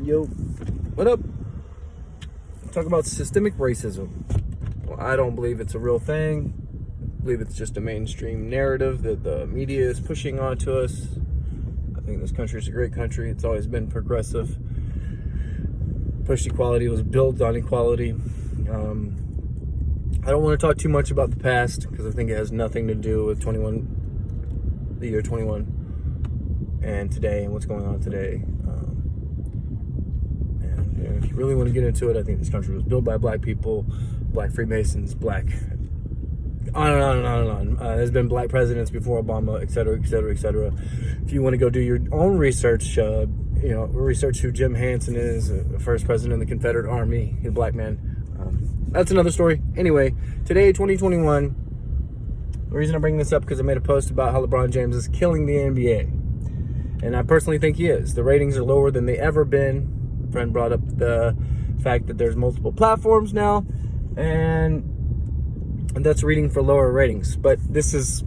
Yo, what up? Talk about systemic racism. Well, I don't believe it's a real thing. I believe it's just a mainstream narrative that the media is pushing onto us. I think this country is a great country. It's always been progressive. Pushed equality, was built on equality. I don't want to talk too much about the past because I think it has nothing to do with the year 21 and today and what's going on today. And if you really want to get into it, I think this country was built by black people, black Freemasons, black, on and on and on and on. There's been black presidents before Obama, et cetera, et cetera, et cetera. If you want to go do your own research, research who Jim Hansen is, the first president of the Confederate Army, he's a black man. That's another story. Anyway, today, 2021, the reason I bring this up because I made a post about how LeBron James is killing the NBA. And I personally think he is. The ratings are lower than they ever been. A friend brought up the fact that there's multiple platforms now, and that's reading for lower ratings. But this is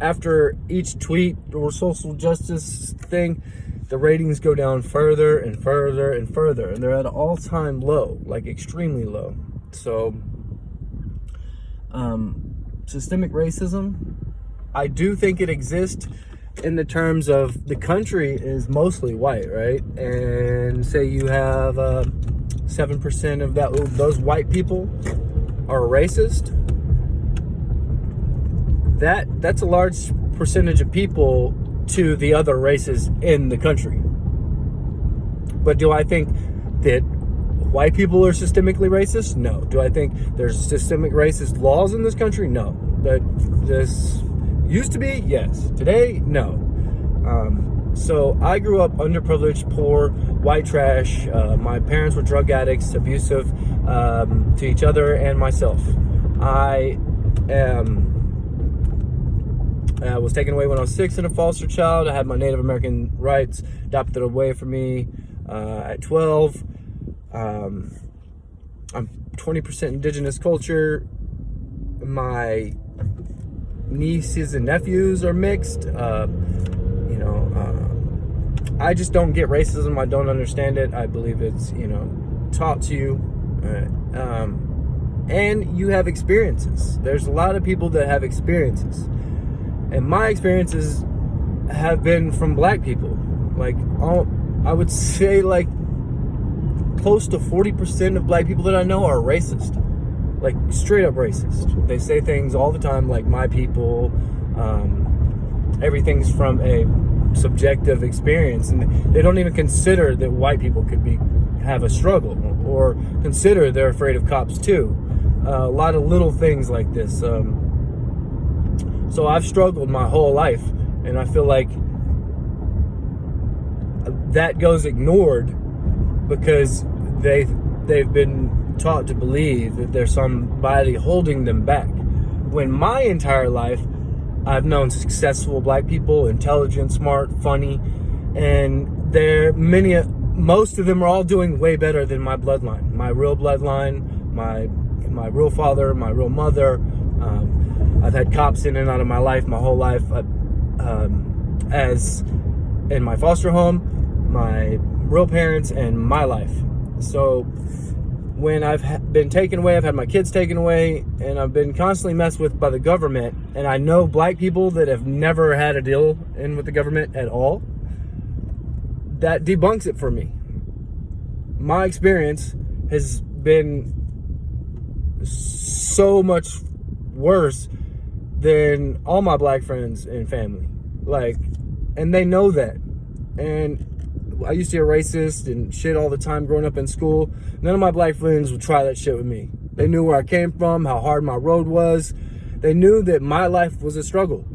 after each tweet or social justice thing, the ratings go down further and further and further, and they're at an all-time low, like extremely low. So, systemic racism, I do think it exists in the terms of the country is mostly white, right? And say you have 7% of those white people are racist. That's a large percentage of people to the other races in the country. But do I think that white people are systemically racist? No. Do I think there's systemic racist laws in this country? No. But this used to be? Yes. Today? No. So I grew up underprivileged, poor, white trash. My parents were drug addicts, abusive to each other and myself. I was taken away when I was 6 and a foster child. I had my Native American rights adopted away from me at 12. I'm 20% indigenous culture. My nieces and nephews are mixed. I just don't get racism. I don't understand it. I believe it's, taught to you. And you have experiences. There's a lot of people that have experiences. And my experiences have been from black people. I would say close to 40% of black people that I know are racist. Like straight up racist. They say things all the time like my people. Everything's from a subjective experience, and they don't even consider that white people could have a struggle, or consider they're afraid of cops too. A lot of little things like this. So I've struggled my whole life, and I feel like that goes ignored because they've been taught to believe that there's somebody holding them back. When my entire life, I've known successful black people, intelligent, smart, funny, and most of them are all doing way better than my bloodline, my real bloodline, my real father, my real mother. I've had cops in and out of my life my whole life, as in my foster home, my real parents, and my life. So when I've been taken away, I've had my kids taken away, and I've been constantly messed with by the government, and I know black people that have never had a deal in with the government at all. That debunks it for me. My experience has been so much worse than all my black friends and family. And they know that. And I used to be a racist and shit all the time growing up in school. None of my black friends would try that shit with me. They knew where I came from, how hard my road was. They knew that my life was a struggle.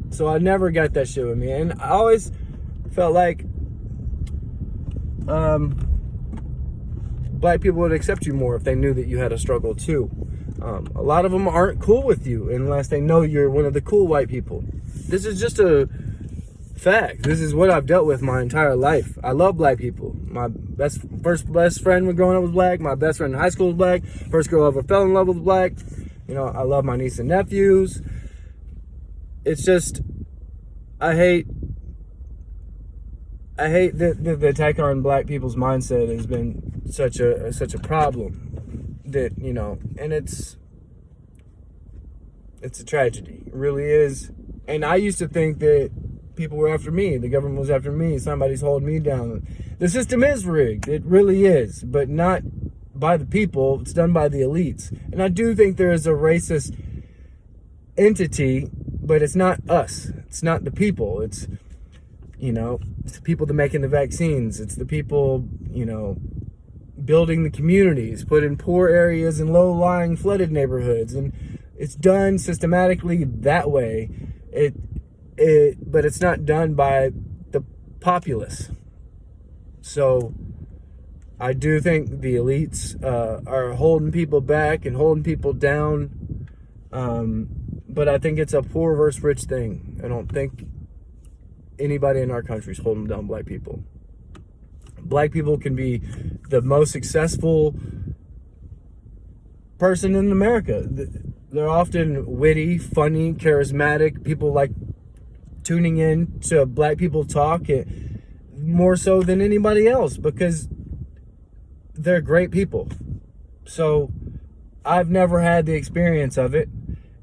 So I never got that shit with me. And I always felt like black people would accept you more if they knew that you had a struggle too. A lot of them aren't cool with you unless they know you're one of the cool white people. This is just a fact. This is what I've dealt with my entire life. I love black people. My first best friend when growing up was black. My best friend in high school was black. First girl I ever fell in love with was black. I love my niece and nephews. It's just, I hate I hate that the attack on black people's mindset has been such a problem that, you know, and it's a tragedy. It really is. And I used to think that people were after me. The government was after me. Somebody's holding me down. The system is rigged. It really is. But not by the people. It's done by the elites. And I do think there is a racist entity, but it's not us. It's not the people. It's, you know, it's the people that are making the vaccines. It's the people, you know, building the communities, put in poor areas and low-lying flooded neighborhoods. And it's done systematically that way. But it's not done by the populace. So I do think the elites are holding people back and holding people down. But I think it's a poor versus rich thing. I don't think anybody in our country is holding down black people. Black people can be the most successful person in America. They're often witty, funny, charismatic. People like tuning in to black people talk more so than anybody else because they're great people. So I've never had the experience of it.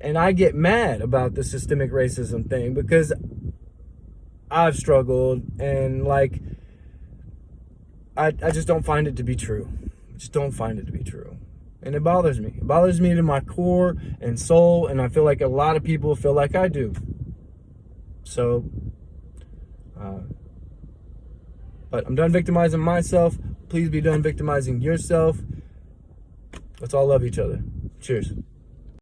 And I get mad about the systemic racism thing because I've struggled and like I just don't find it to be true. I just don't find it to be true. And it bothers me. It bothers me to my core and soul, and I feel like a lot of people feel like I do. So, but I'm done victimizing myself. Please be done victimizing yourself. Let's all love each other. Cheers.